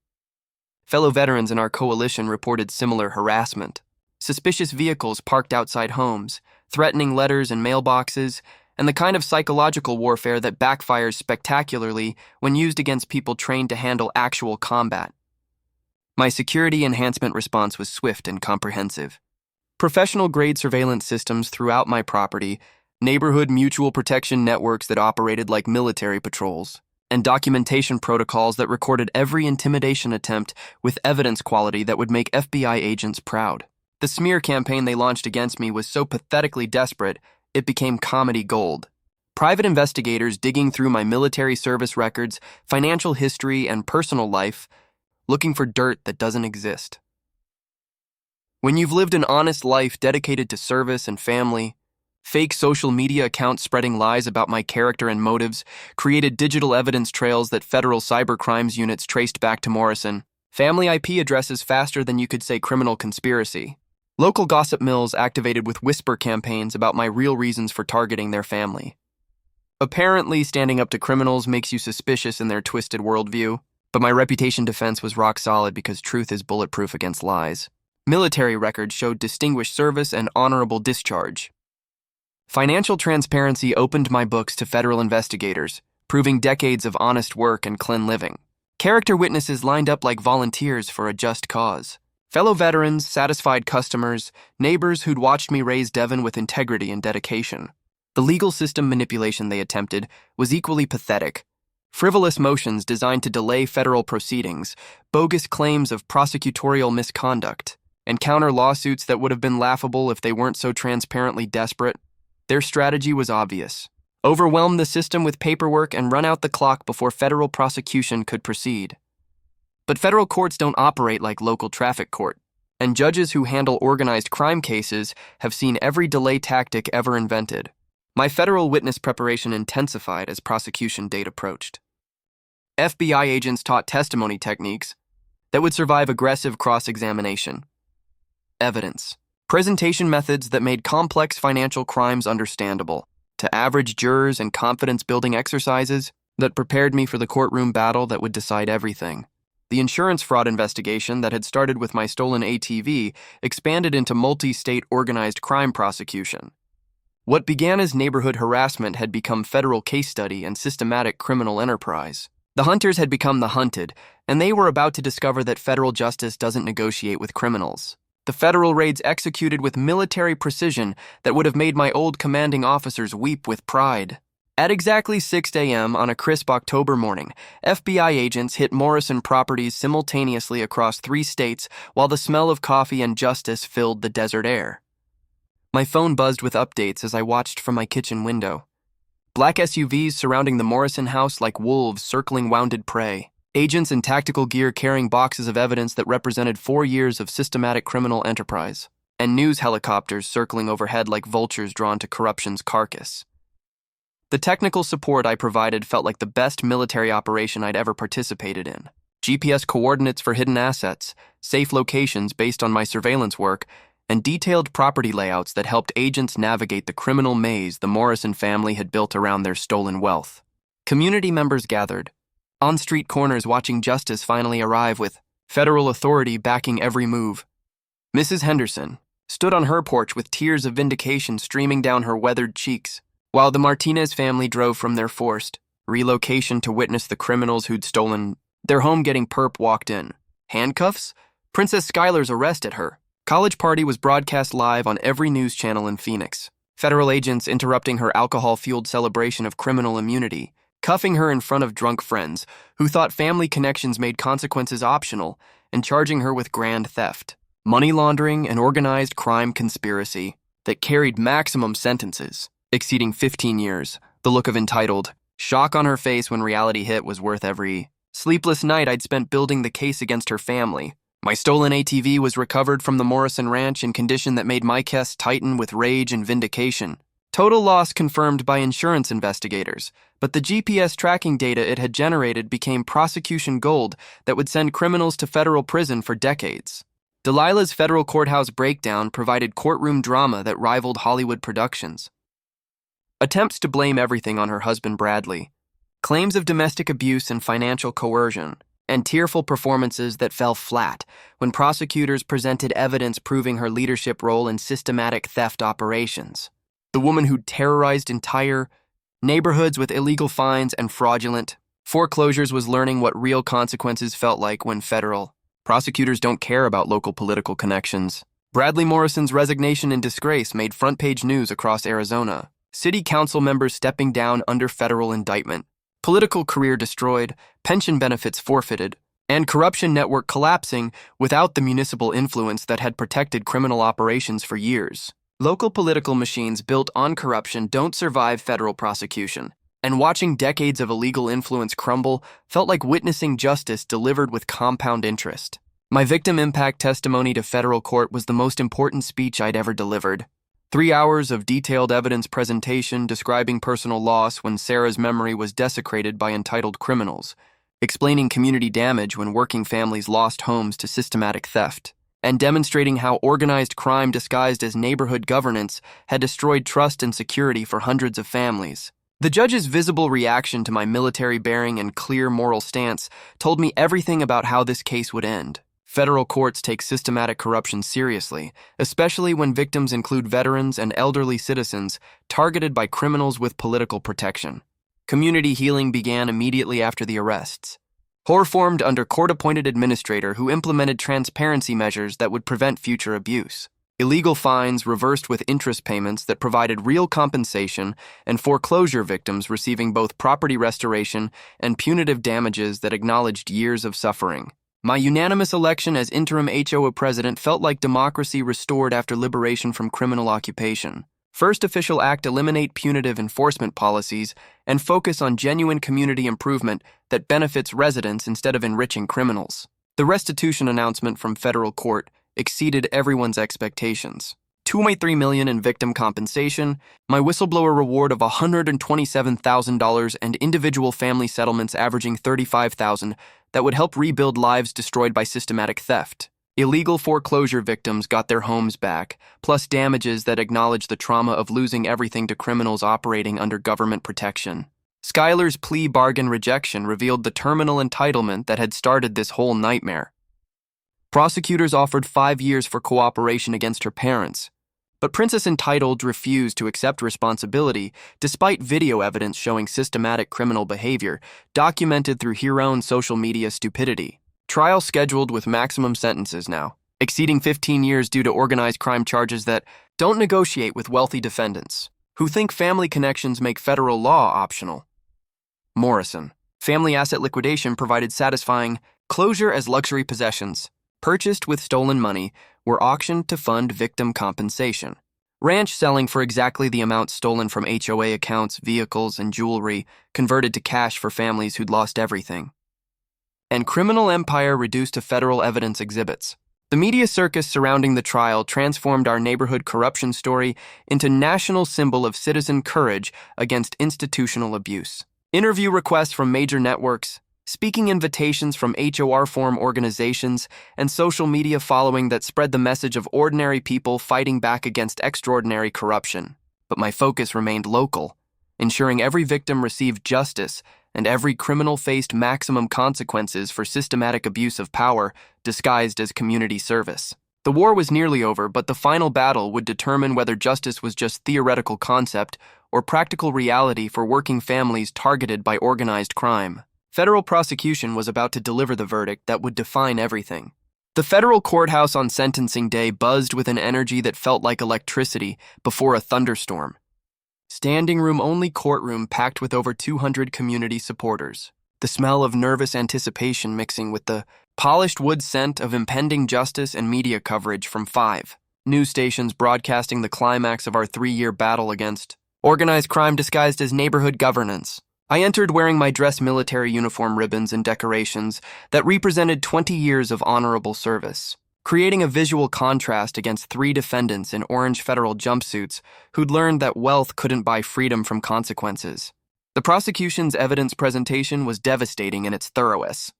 Fellow veterans in our coalition reported similar harassment. Suspicious vehicles parked outside homes, threatening letters and mailboxes, and the kind of psychological warfare that backfires spectacularly when used against people trained to handle actual combat. My security enhancement response was swift and comprehensive. Professional-grade surveillance systems throughout my property, neighborhood mutual protection networks that operated like military patrols, and documentation protocols that recorded every intimidation attempt with evidence quality that would make FBI agents proud. The smear campaign they launched against me was so pathetically desperate, it became comedy gold. Private investigators digging through my military service records, financial history, and personal life, looking for dirt that doesn't exist. When you've lived an honest life dedicated to service and family, fake social media accounts spreading lies about my character and motives created digital evidence trails that federal cybercrimes units traced back to Morrison, family IP addresses faster than you could say criminal conspiracy. Local gossip mills activated with whisper campaigns about my real reasons for targeting their family. Apparently, standing up to criminals makes you suspicious in their twisted worldview, but my reputation defense was rock solid because truth is bulletproof against lies. Military records showed distinguished service and honorable discharge. Financial transparency opened my books to federal investigators, proving decades of honest work and clean living. Character witnesses lined up like volunteers for a just cause. Fellow veterans, satisfied customers, neighbors who'd watched me raise Devon with integrity and dedication. The legal system manipulation they attempted was equally pathetic. Frivolous motions designed to delay federal proceedings, bogus claims of prosecutorial misconduct, and counter lawsuits that would have been laughable if they weren't so transparently desperate. Their strategy was obvious. Overwhelm the system with paperwork and run out the clock before federal prosecution could proceed. But federal courts don't operate like local traffic court, and judges who handle organized crime cases have seen every delay tactic ever invented. My federal witness preparation intensified as prosecution date approached. FBI agents taught testimony techniques that would survive aggressive cross-examination. Evidence. Presentation methods that made complex financial crimes understandable to average jurors and confidence-building exercises that prepared me for the courtroom battle that would decide everything. The insurance fraud investigation that had started with my stolen ATV expanded into multi-state organized crime prosecution. What began as neighborhood harassment had become federal case study and systematic criminal enterprise. The hunters had become the hunted, and they were about to discover that federal justice doesn't negotiate with criminals. The federal raids executed with military precision that would have made my old commanding officers weep with pride. At exactly 6 a.m. on a crisp October morning, FBI agents hit Morrison properties simultaneously across 3 states while the smell of coffee and justice filled the desert air. My phone buzzed with updates as I watched from my kitchen window. Black SUVs surrounding the Morrison house like wolves circling wounded prey. Agents in tactical gear carrying boxes of evidence that represented 4 years of systematic criminal enterprise. And news helicopters circling overhead like vultures drawn to corruption's carcass. The technical support I provided felt like the best military operation I'd ever participated in. GPS coordinates for hidden assets, safe locations based on my surveillance work, and detailed property layouts that helped agents navigate the criminal maze the Morrison family had built around their stolen wealth. Community members gathered, on street corners watching justice finally arrive with federal authority backing every move. Mrs. Henderson stood on her porch with tears of vindication streaming down her weathered cheeks, while the Martinez family drove from their forced relocation to witness the criminals who'd stolen their home getting perp walked in. Handcuffs? Princess Schuyler's arrest at her college party was broadcast live on every news channel in Phoenix. Federal agents interrupting her alcohol-fueled celebration of criminal immunity, cuffing her in front of drunk friends who thought family connections made consequences optional, and charging her with grand theft, money laundering, and organized crime conspiracy that carried maximum sentences, exceeding 15 years. The look of entitled shock on her face when reality hit was worth every sleepless night I'd spent building the case against her family. My stolen ATV was recovered from the Morrison Ranch in condition that made my chest tighten with rage and vindication. Total loss confirmed by insurance investigators, but the GPS tracking data it had generated became prosecution gold that would send criminals to federal prison for decades. Delilah's federal courthouse breakdown provided courtroom drama that rivaled Hollywood productions. Attempts to blame everything on her husband Bradley, claims of domestic abuse and financial coercion, and tearful performances that fell flat when prosecutors presented evidence proving her leadership role in systematic theft operations. The woman who terrorized entire neighborhoods with illegal fines and fraudulent foreclosures was learning what real consequences felt like when federal prosecutors don't care about local political connections. Bradley Morrison's resignation in disgrace made front-page news across Arizona. City council members stepping down under federal indictment. Political career destroyed, pension benefits forfeited, and corruption network collapsing without the municipal influence that had protected criminal operations for years. Local political machines built on corruption don't survive federal prosecution, and watching decades of illegal influence crumble felt like witnessing justice delivered with compound interest. My victim impact testimony to federal court was the most important speech I'd ever delivered. 3 hours of detailed evidence presentation describing personal loss when Sarah's memory was desecrated by entitled criminals, explaining community damage when working families lost homes to systematic theft, and demonstrating how organized crime disguised as neighborhood governance had destroyed trust and security for hundreds of families. The judge's visible reaction to my military bearing and clear moral stance told me everything about how this case would end. Federal courts take systematic corruption seriously, especially when victims include veterans and elderly citizens targeted by criminals with political protection. Community healing began immediately after the arrests. HOA formed under court-appointed administrator who implemented transparency measures that would prevent future abuse. Illegal fines reversed with interest payments that provided real compensation, and foreclosure victims receiving both property restoration and punitive damages that acknowledged years of suffering. My unanimous election as interim HOA president felt like democracy restored after liberation from criminal occupation. First official act: eliminate punitive enforcement policies and focus on genuine community improvement that benefits residents instead of enriching criminals. The restitution announcement from federal court exceeded everyone's expectations. $2.3 million in victim compensation, my whistleblower reward of $127,000, and individual family settlements averaging $35,000 that would help rebuild lives destroyed by systematic theft. Illegal foreclosure victims got their homes back, plus damages that acknowledge the trauma of losing everything to criminals operating under government protection. Skylar's plea bargain rejection revealed the terminal entitlement that had started this whole nightmare. Prosecutors offered 5 years for cooperation against her parents, but Princess Entitled refused to accept responsibility despite video evidence showing systematic criminal behavior documented through her own social media stupidity. Trial scheduled with maximum sentences now, exceeding 15 years due to organized crime charges that don't negotiate with wealthy defendants, who think family connections make federal law optional. Morrison. Family asset liquidation provided satisfying closure as luxury possessions, purchased with stolen money, were auctioned to fund victim compensation. Ranch selling for exactly the amount stolen from HOA accounts, vehicles, and jewelry converted to cash for families who'd lost everything. And criminal empire reduced to federal evidence exhibits. The media circus surrounding the trial transformed our neighborhood corruption story into national symbol of citizen courage against institutional abuse. Interview requests from major networks, speaking invitations from HOA form organizations, and social media following that spread the message of ordinary people fighting back against extraordinary corruption. But my focus remained local, ensuring every victim received justice and every criminal faced maximum consequences for systematic abuse of power disguised as community service. The war was nearly over, but the final battle would determine whether justice was just theoretical concept or practical reality for working families targeted by organized crime. Federal prosecution was about to deliver the verdict that would define everything. The federal courthouse on sentencing day buzzed with an energy that felt like electricity before a thunderstorm. Standing room only courtroom packed with over 200 community supporters. The smell of nervous anticipation mixing with the polished wood scent of impending justice and media coverage from 5 news stations broadcasting the climax of our 3-year battle against organized crime disguised as neighborhood governance. I entered wearing my dress military uniform ribbons and decorations that represented 20 years of honorable service. creating a visual contrast against three defendants in orange federal jumpsuits who'd learned that wealth couldn't buy freedom from consequences. The prosecution's evidence presentation was devastating in its thoroughness.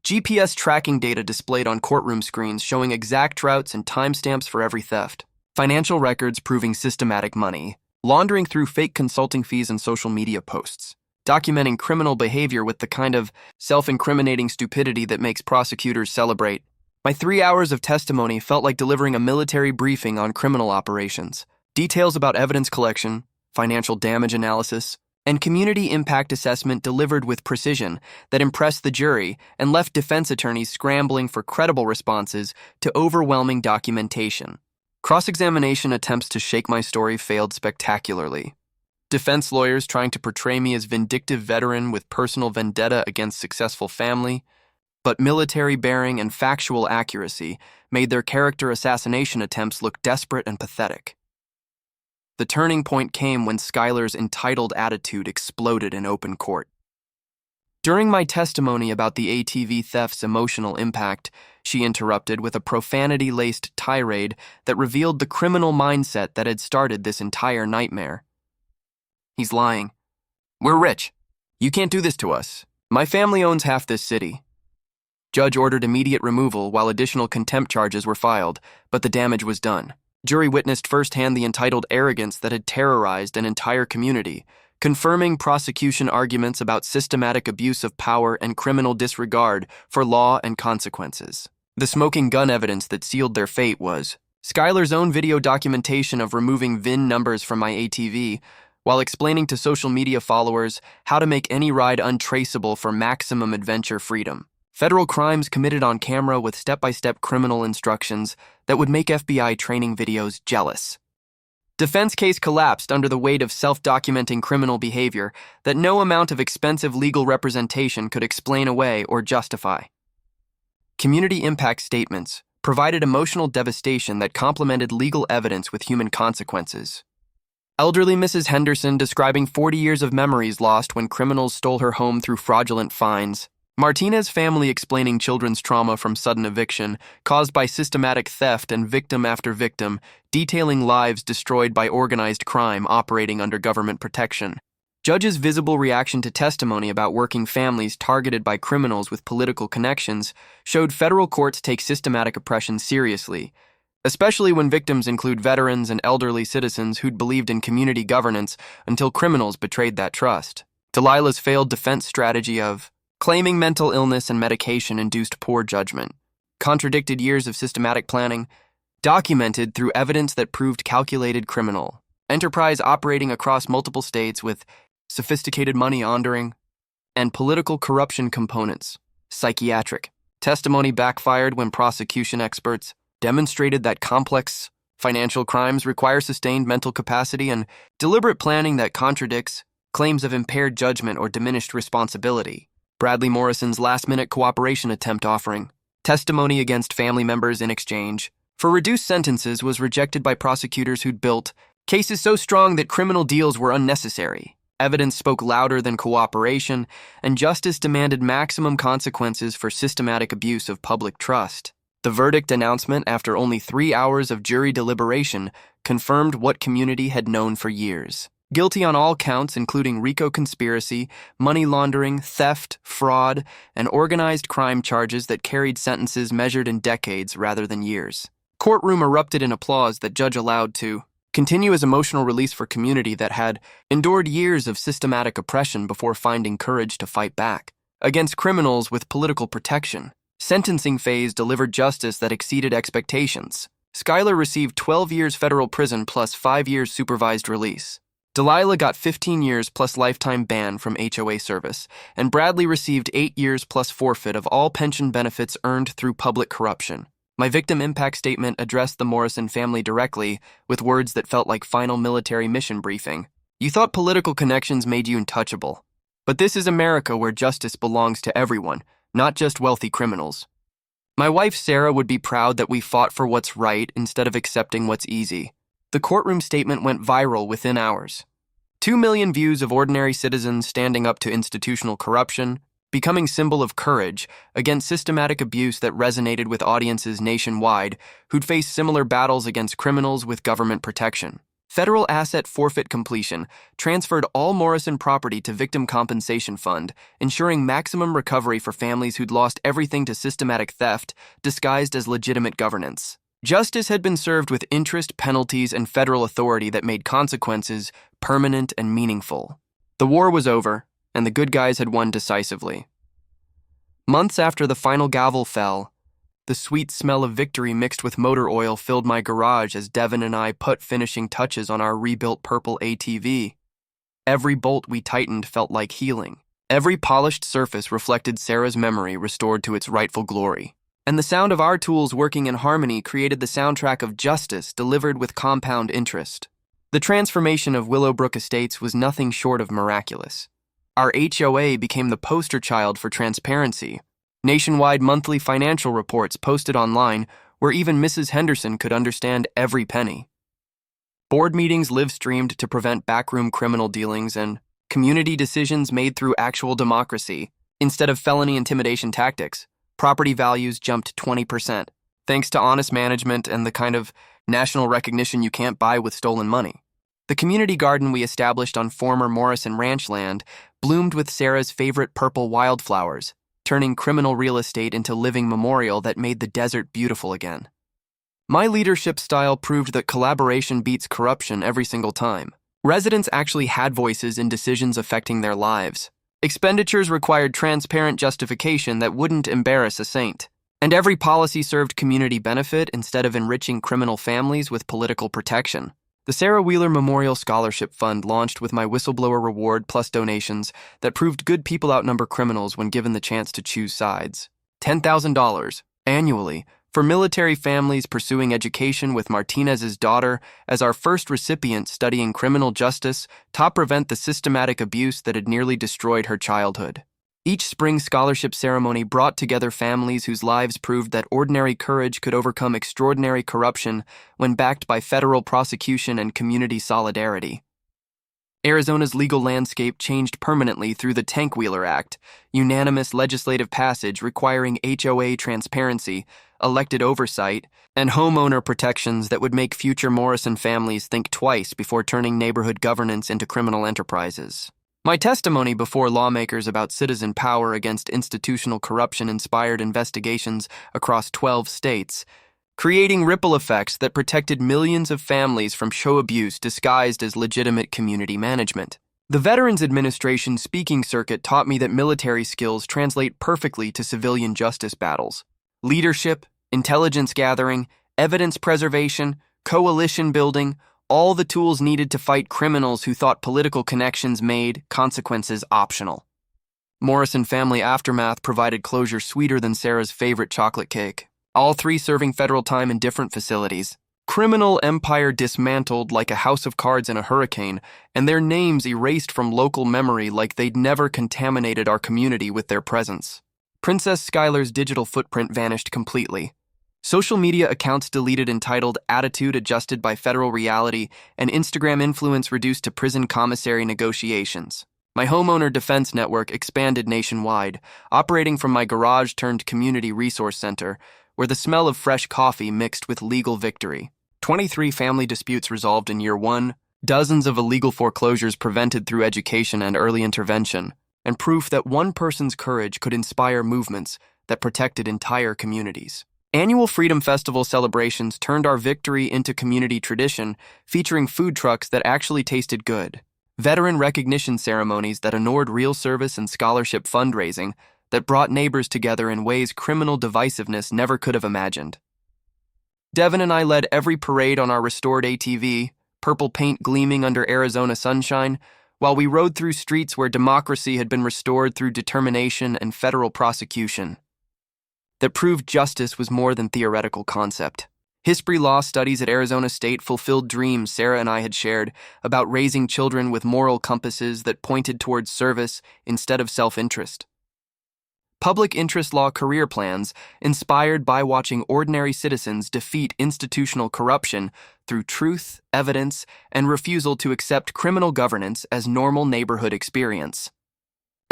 GPS tracking data displayed on courtroom screens showing exact routes and timestamps for every theft. Financial records proving systematic money laundering through fake consulting fees and social media posts, documenting criminal behavior with the kind of self-incriminating stupidity that makes prosecutors celebrate. My 3 hours of testimony felt like delivering a military briefing on criminal operations. Details about evidence collection, financial damage analysis, and community impact assessment delivered with precision that impressed the jury and left defense attorneys scrambling for credible responses to overwhelming documentation. Cross-examination attempts to shake my story failed spectacularly. Defense lawyers trying to portray me as vindictive veteran with personal vendetta against successful family, but military bearing and factual accuracy made their character assassination attempts look desperate and pathetic. The turning point came when Skylar's entitled attitude exploded in open court. During my testimony about the ATV theft's emotional impact, she interrupted with a profanity-laced tirade that revealed the criminal mindset that had started this entire nightmare. He's lying. We're rich. You can't do this to us. My family owns half this city. Judge ordered immediate removal while additional contempt charges were filed, but the damage was done. Jury witnessed firsthand the entitled arrogance that had terrorized an entire community, confirming prosecution arguments about systematic abuse of power and criminal disregard for law and consequences. The smoking gun evidence that sealed their fate was Skylar's own video documentation of removing VIN numbers from my ATV while explaining to social media followers how to make any ride untraceable for maximum adventure freedom. Federal crimes committed on camera with step-by-step criminal instructions that would make FBI training videos jealous. Defense case collapsed under the weight of self-documenting criminal behavior that no amount of expensive legal representation could explain away or justify. Community impact statements provided emotional devastation that complemented legal evidence with human consequences. Elderly Mrs. Henderson describing 40 years of memories lost when criminals stole her home through fraudulent fines. Martinez's family explaining children's trauma from sudden eviction caused by systematic theft and victim after victim, detailing lives destroyed by organized crime operating under government protection. Judges' visible reaction to testimony about working families targeted by criminals with political connections showed federal courts take systematic oppression seriously, especially when victims include veterans and elderly citizens who'd believed in community governance until criminals betrayed that trust. Delilah's failed defense strategy of claiming mental illness and medication induced poor judgment, contradicted years of systematic planning, documented through evidence that proved calculated criminal, enterprise operating across multiple states with sophisticated money laundering, and political corruption components, psychiatric. Testimony backfired when prosecution experts demonstrated that complex financial crimes require sustained mental capacity and deliberate planning that contradicts claims of impaired judgment or diminished responsibility. Bradley Morrison's last-minute cooperation attempt offering testimony against family members in exchange for reduced sentences was rejected by prosecutors who'd built cases so strong that criminal deals were unnecessary. Evidence spoke louder than cooperation, and justice demanded maximum consequences for systematic abuse of public trust. The verdict announcement, after only 3 hours of jury deliberation, confirmed what community had known for years. Guilty on all counts, including RICO conspiracy, money laundering, theft, fraud, and organized crime charges that carried sentences measured in decades rather than years. Courtroom erupted in applause that judge allowed to continue as emotional release for community that had endured years of systematic oppression before finding courage to fight back against criminals with political protection. Sentencing phase delivered justice that exceeded expectations. Skylar received 12 years federal prison plus 5 years supervised release. Delilah got 15 years plus lifetime ban from HOA service, and Bradley received 8 years plus forfeit of all pension benefits earned through public corruption. My victim impact statement addressed the Morrison family directly with words that felt like final military mission briefing. You thought political connections made you untouchable. But this is America where justice belongs to everyone, not just wealthy criminals. My wife Sarah would be proud that we fought for what's right instead of accepting what's easy. The courtroom statement went viral within hours. 2 million views of ordinary citizens standing up to institutional corruption, becoming symbol of courage against systematic abuse that resonated with audiences nationwide who'd faced similar battles against criminals with government protection. Federal asset forfeit completion transferred all Morrison property to Victim Compensation Fund, ensuring maximum recovery for families who'd lost everything to systematic theft disguised as legitimate governance. Justice had been served with interest, penalties, and federal authority that made consequences permanent and meaningful. The war was over, and the good guys had won decisively. Months after the final gavel fell, the sweet smell of victory mixed with motor oil filled my garage as Devin and I put finishing touches on our rebuilt purple ATV. Every bolt we tightened felt like healing. Every polished surface reflected Sarah's memory restored to its rightful glory. And the sound of our tools working in harmony created the soundtrack of justice delivered with compound interest. The transformation of Willowbrook Estates was nothing short of miraculous. Our HOA became the poster child for transparency. Nationwide monthly financial reports posted online where even Mrs. Henderson could understand every penny. Board meetings live-streamed to prevent backroom criminal dealings and community decisions made through actual democracy. Instead of felony intimidation tactics, property values jumped 20%, thanks to honest management and the kind of national recognition you can't buy with stolen money. The community garden we established on former Morrison ranch land bloomed with Sarah's favorite purple wildflowers, turning criminal real estate into living memorial that made the desert beautiful again. My leadership style proved that collaboration beats corruption every single time. Residents actually had voices in decisions affecting their lives. Expenditures required transparent justification that wouldn't embarrass a saint. And every policy served community benefit instead of enriching criminal families with political protection. The Sarah Wheeler Memorial Scholarship Fund launched with my whistleblower reward plus donations that proved good people outnumber criminals when given the chance to choose sides. $10,000 annually for military families pursuing education, with Martinez's daughter as our first recipient studying criminal justice to prevent the systematic abuse that had nearly destroyed her childhood. Each spring scholarship ceremony brought together families whose lives proved that ordinary courage could overcome extraordinary corruption when backed by federal prosecution and community solidarity. Arizona's legal landscape changed permanently through the Tank Wheeler Act, unanimous legislative passage requiring HOA transparency, elected oversight, and homeowner protections that would make future Morrison families think twice before turning neighborhood governance into criminal enterprises. My testimony before lawmakers about citizen power against institutional corruption inspired investigations across 12 states, creating ripple effects that protected millions of families from show abuse disguised as legitimate community management. The Veterans Administration speaking circuit taught me that military skills translate perfectly to civilian justice battles. Leadership, intelligence gathering, evidence preservation, coalition building, all the tools needed to fight criminals who thought political connections made consequences optional. Morrison family aftermath provided closure sweeter than Sarah's favorite chocolate cake. All three serving federal time in different facilities. Criminal empire dismantled like a house of cards in a hurricane, and their names erased from local memory like they'd never contaminated our community with their presence. Princess Skylar's digital footprint vanished completely. Social media accounts deleted entitled Attitude Adjusted by Federal Reality, and Instagram influence reduced to prison commissary negotiations. My homeowner defense network expanded nationwide, operating from my garage turned community resource center, where the smell of fresh coffee mixed with legal victory. 23 family disputes resolved in year one, dozens of illegal foreclosures prevented through education and early intervention, and proof that one person's courage could inspire movements that protected entire communities. Annual Freedom Festival celebrations turned our victory into community tradition, featuring food trucks that actually tasted good, veteran recognition ceremonies that honored real service and scholarship fundraising that brought neighbors together in ways criminal divisiveness never could have imagined. Devin and I led every parade on our restored ATV, purple paint gleaming under Arizona sunshine, while we rode through streets where democracy had been restored through determination and federal prosecution. That proved justice was more than theoretical concept. History law studies at Arizona State fulfilled dreams Sarah and I had shared about raising children with moral compasses that pointed towards service instead of self-interest. Public interest law career plans inspired by watching ordinary citizens defeat institutional corruption through truth, evidence, and refusal to accept criminal governance as normal neighborhood experience.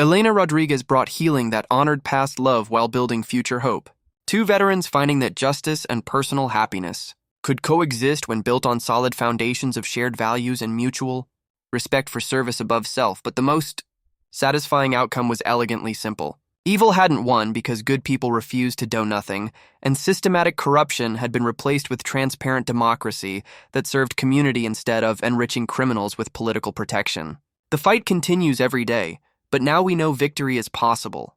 Elena Rodriguez brought healing that honored past love while building future hope. Two veterans finding that justice and personal happiness could coexist when built on solid foundations of shared values and mutual respect for service above self, but the most satisfying outcome was elegantly simple. Evil hadn't won because good people refused to do nothing, and systematic corruption had been replaced with transparent democracy that served community instead of enriching criminals with political protection. The fight continues every day, but now we know victory is possible.